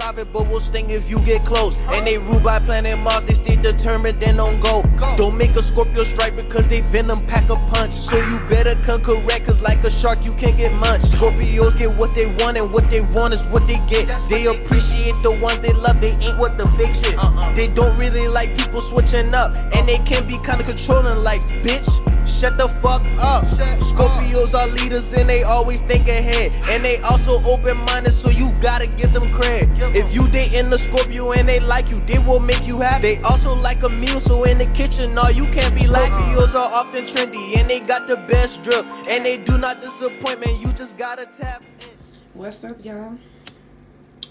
private, but will sting if you get close. And they rule by planet Mars, they stay determined and don't go. Don't make a Scorpio strike because they venom pack a punch. So you better come correct, cause like a shark you can't get munched. Scorpios get what they want, and what they want is what they get. They appreciate the ones they love, they ain't what the fake shit. They don't really like people switching up, and they can be kinda controlling like, bitch, shut the fuck up. Scorpios are leaders and they always think ahead, and they also open-minded, so you gotta give them credit. If you dating a Scorpio and they like you, they will make you happy. They also like a meal, so in the kitchen, no, you can't be like. Scorpios are often trendy and they got the best drip, and they do not disappoint, man, you just gotta tap in. What's up, y'all?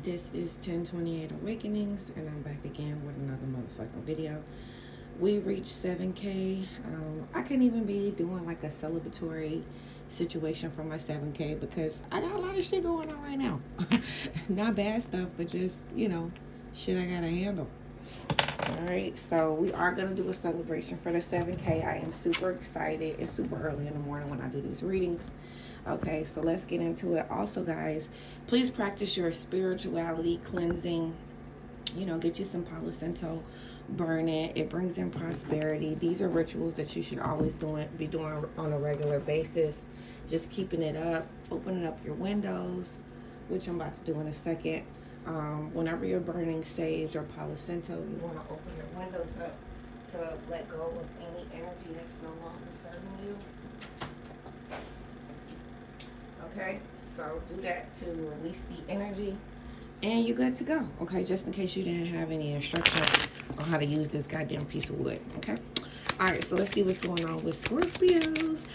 This is 1028 Awakenings, and I'm back again with another motherfucking video. We reached 7K. I can't even be doing like a celebratory situation for my 7K because I got a lot of shit going on right now. Not bad stuff, but just, you know, shit I gotta handle. Alright, so we are gonna do a celebration for the 7K. I am super excited. It's super early in the morning when I do these readings. Okay, so let's get into it. Also, guys, please practice your spirituality cleansing. You know, get you some Palo Santo, burn it. It brings in prosperity. These are rituals that you should always be doing on a regular basis. Just keeping it up, opening up your windows, which I'm about to do in a second. Whenever you're burning sage or Palo Santo, you want to open your windows up to let go of any energy that's no longer serving you. Okay, so do that to release the energy. And you're good to go, okay? Just in case you didn't have any instructions on how to use this goddamn piece of wood, okay? All right, so let's see what's going on with Scorpios.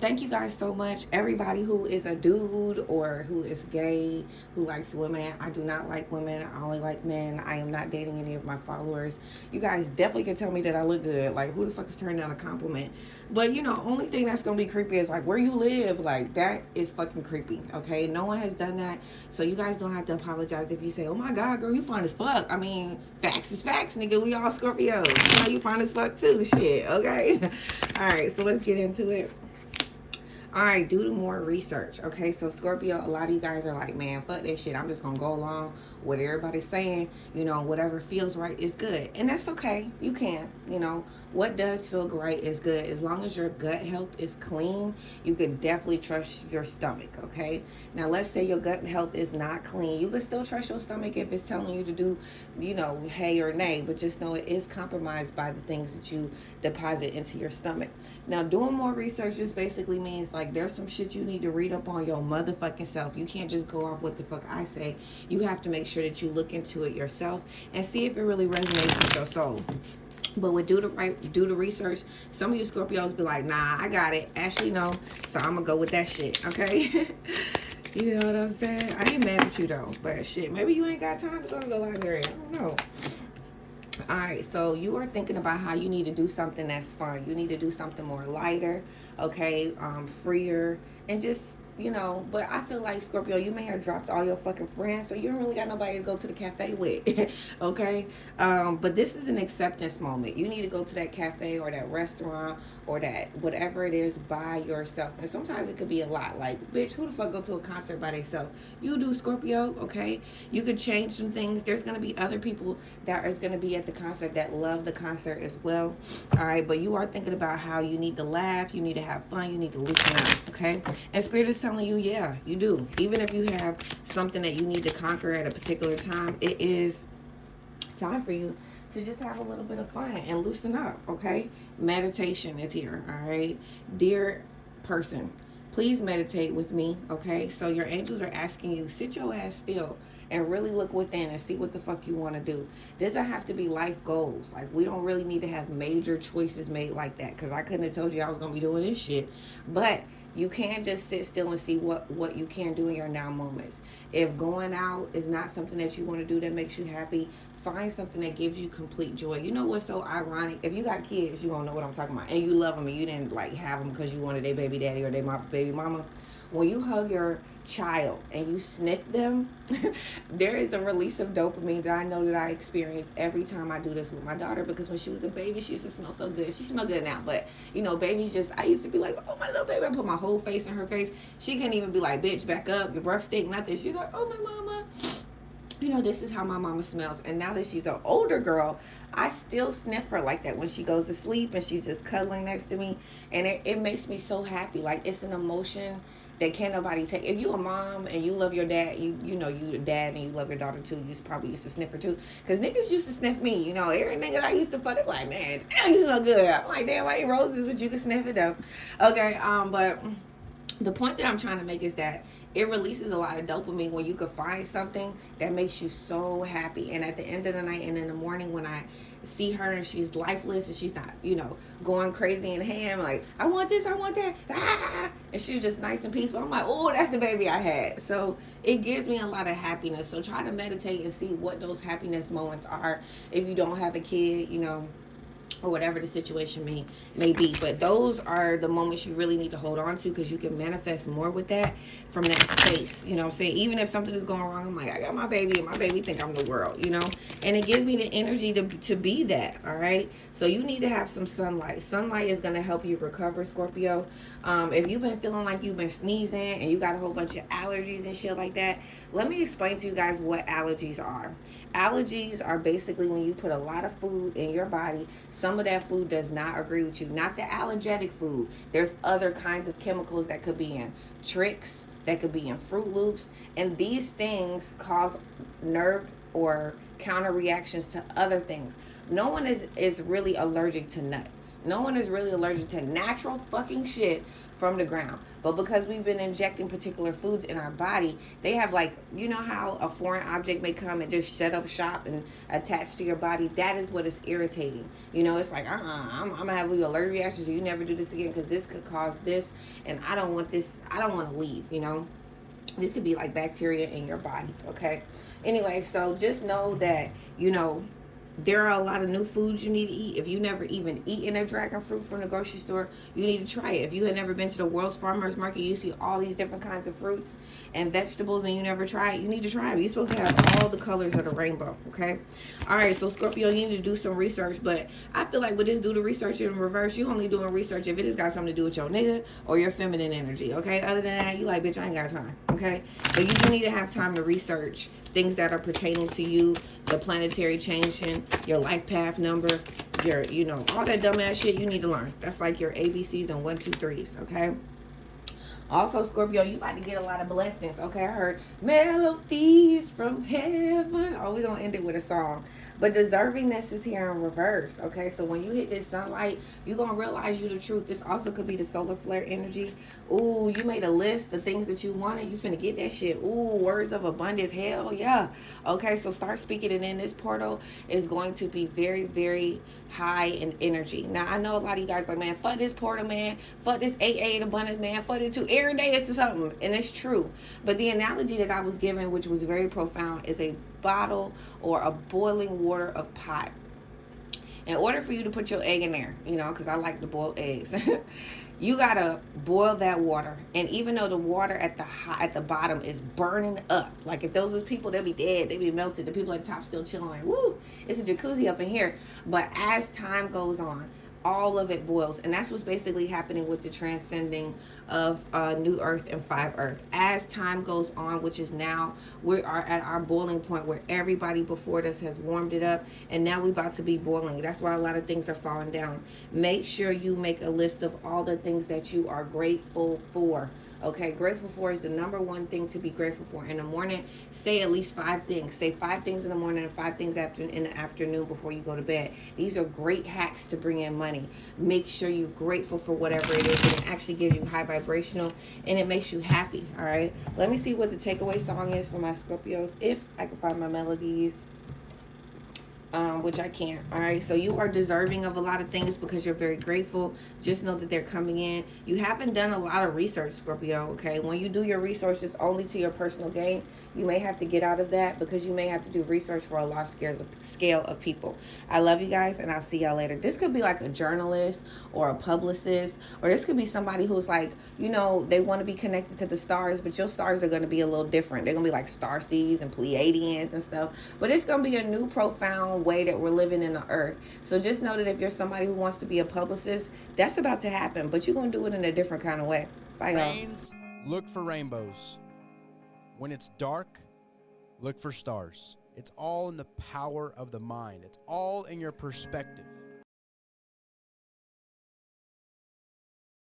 Thank you guys so much. Everybody who is a dude or who is gay, who likes women. I do not like women. I only like men. I am not dating any of my followers. You guys definitely can tell me that I look good. Like, who the fuck is turning down a compliment? But, you know, only thing that's going to be creepy is, like, where you live. Like, that is fucking creepy, okay? No one has done that. So you guys don't have to apologize if you say, oh, my God, girl, you fine as fuck. I mean, facts is facts, nigga. We all Scorpios. You know, you fine as fuck, too. Shit. Okay. All right, so let's get into it. All right, do more research. Okay, so Scorpio, a lot of you guys are like, man, fuck that shit. I'm just gonna go along with what everybody's saying. You know, whatever feels right is good, and that's okay. You can, you know, what does feel right is good. As long as your gut health is clean, you can definitely trust your stomach. Okay, now let's say your gut health is not clean, you can still trust your stomach if it's telling you to do, you know, hey or nay, but just know it is compromised by the things that you deposit into your stomach. Now, doing more research just basically means, like, there's some shit you need to read up on your motherfucking self. You can't just go off what the fuck I say. You have to make sure that you look into it yourself and see if it really resonates with your soul. But with do the research, some of you Scorpios be like, nah, I got it. Actually, no. So I'm gonna go with that shit, okay? You know what I'm saying? I ain't mad at you though, but shit, maybe you ain't got time to go to the library. I don't know. All right, so you are thinking about how you need to do something that's fun. You need to do something more lighter, okay, freer, and just, you know, but I feel like, Scorpio, you may have dropped all your fucking friends, so you don't really got nobody to go to the cafe with, okay? But this is an acceptance moment. You need to go to that cafe or that restaurant or that whatever it is by yourself. And sometimes it could be a lot. Like, bitch, who the fuck go to a concert by themselves? You do, Scorpio, okay? You could change some things. There's going to be other people that is going to be at the concert that love the concert as well, all right? But you are thinking about how you need to laugh, you need to have fun, you need to loosen up, okay? And Spirit is telling you, yeah, you do. Even if you have something that you need to conquer at a particular time, it is time for you to just have a little bit of fun and loosen up, okay? Meditation is here, all right? Dear person, please meditate with me, okay? So your angels are asking you, sit your ass still and really look within and see what the fuck you want to do. Doesn't have to be life goals. Like, we don't really need to have major choices made like that, because I couldn't have told you I was going to be doing this shit. But you can just sit still and see what you can do in your now moments. If going out is not something that you want to do that makes you happy, find something that gives you complete joy. You know what's so ironic? If you got kids, you don't know what I'm talking about, and you love them, and you didn't like have them because you wanted their baby daddy or their baby mama. When you hug your child and you sniff them, there is a release of dopamine that I know that I experience every time I do this with my daughter, because when she was a baby, she used to smell so good. She smells good now, but you know, babies just, I used to be like, oh, my little baby. I put my whole face in her face. She can't even be like, bitch, back up, your breath stink, nothing. She's like, oh, my mama. you know, this is how my mama smells. And now that she's an older girl, I still sniff her like that when she goes to sleep and she's just cuddling next to me. And it makes me so happy. Like, it's an emotion that can't nobody take. If you a mom and you love your dad, you know you a dad and you love your daughter too, you probably used to sniff her too. Because niggas used to sniff me. You know, every nigga that I used to fuck, it like, man, damn, you smell good. I'm like, damn, I ain't roses, but you can sniff it though. Okay, but the point that I'm trying to make is that it releases a lot of dopamine when you can find something that makes you so happy. And at the end of the night and in the morning when I see her and she's lifeless and she's not, you know, going crazy in ham, like, I want this, I want that, ah! And she's just nice and peaceful. I'm like, oh, that's the baby I had. So it gives me a lot of happiness. So try to meditate and see what those happiness moments are if you don't have a kid, you know, or whatever the situation may be. But those are the moments you really need to hold on to, because you can manifest more with that from that space. You know what I'm saying? Even if something is going wrong, I'm like, I got my baby and my baby think I'm the world, you know? And it gives me the energy to be that, all right? So you need to have some sunlight. Sunlight is going to help you recover, Scorpio. If you've been feeling like you've been sneezing and you got a whole bunch of allergies and shit like that, let me explain to you guys what allergies are. Allergies are basically when you put a lot of food in your body, some of that food does not agree with you. Not the allergenic food. There's other kinds of chemicals that could be in tricks, that could be in Fruit Loops, and these things cause nerve or counter reactions to other things. No one is really allergic to nuts. No one is really allergic to natural fucking shit from the ground. But because we've been injecting particular foods in our body, they have, like, you know how a foreign object may come and just set up shop and attach to your body? That is what is irritating. You know, it's like, I'm gonna have you allergic reactions, so you never do this again, because this could cause this, and I don't want this, I don't want to leave, you know? This could be like bacteria in your body, okay? Anyway, so just know that, you know, there are a lot of new foods you need to eat. If you never even eaten a dragon fruit from the grocery store, you need to try it. If you had never been to the World's Farmers Market, you see all these different kinds of fruits and vegetables and you never try it, you need to try them. You're supposed to have all the colors of the rainbow, okay? All right, so Scorpio, you need to do some research, but I feel like with this do the research in reverse, you only doing research if it has got something to do with your nigga or your feminine energy, okay? Other than that, you like, bitch, I ain't got time, okay? But you do need to have time to research things that are pertaining to you, the planetary changing, your life path number, your, you know, all that dumbass shit you need to learn. That's like your ABCs and 1, 2, 3s, okay? Also, Scorpio, you about to get a lot of blessings, okay? I heard melodies from heaven. Oh, we're going to end it with a song. But deservingness is here in reverse, okay? So when you hit this sunlight, you're going to realize you the truth. This also could be the solar flare energy. Ooh, you made a list of things that you wanted. You finna get that shit. Ooh, words of abundance. Hell yeah. Okay, so start speaking it in. This portal is going to be very, very high in energy. Now, I know a lot of you guys are like, man, fuck this portal, man. Fuck this AA abundance, man. Fuck it too. Every day it's something. And it's true. But the analogy that I was given, which was very profound, is a bottle or a boiling water of pot. In order for you to put your egg in there, you know, because I like to boil eggs, you gotta boil that water. And even though the water at the bottom is burning up, like if those is people, they'll be dead, they be melted. The people at the top still chilling, like, woo, it's a jacuzzi up in here. But as time goes on, all of it boils, and that's what's basically happening with the transcending of New Earth and 5 Earth. As time goes on, which is now, we are at our boiling point where everybody before us has warmed it up, and now we're about to be boiling. That's why a lot of things are falling down. Make sure you make a list of all the things that you are grateful for. Okay, grateful for is the number one thing to be grateful for. In the morning, say at least 5 things. Say 5 things in the morning and 5 things in the afternoon before you go to bed. These are great hacks to bring in money. Make sure you're grateful for whatever it is. It actually gives you high vibrational and it makes you happy. All right, let me see what the takeaway song is for my Scorpios, if I can find my melodies. Which I can't. All right, so you are deserving of a lot of things because you're very grateful. Just know that they're coming in. You haven't done a lot of research, Scorpio, okay? When you do your research, it's only to your personal gain. You may have to get out of that because you may have to do research for a large scale of people. I love you guys, and I'll see y'all later. This could be like a journalist or a publicist, or this could be somebody who's like, you know, they want to be connected to the stars, but your stars are going to be a little different. They're going to be like starseeds and Pleiadians and stuff, but it's going to be a new profound way that we're living in the earth. So just know that if you're somebody who wants to be a publicist, that's about to happen, but you're going to do it in a different kind of way. Bye, y'all. Rains, look for rainbows. When it's dark, Look for stars. It's all in the power of the mind. It's all in your perspective.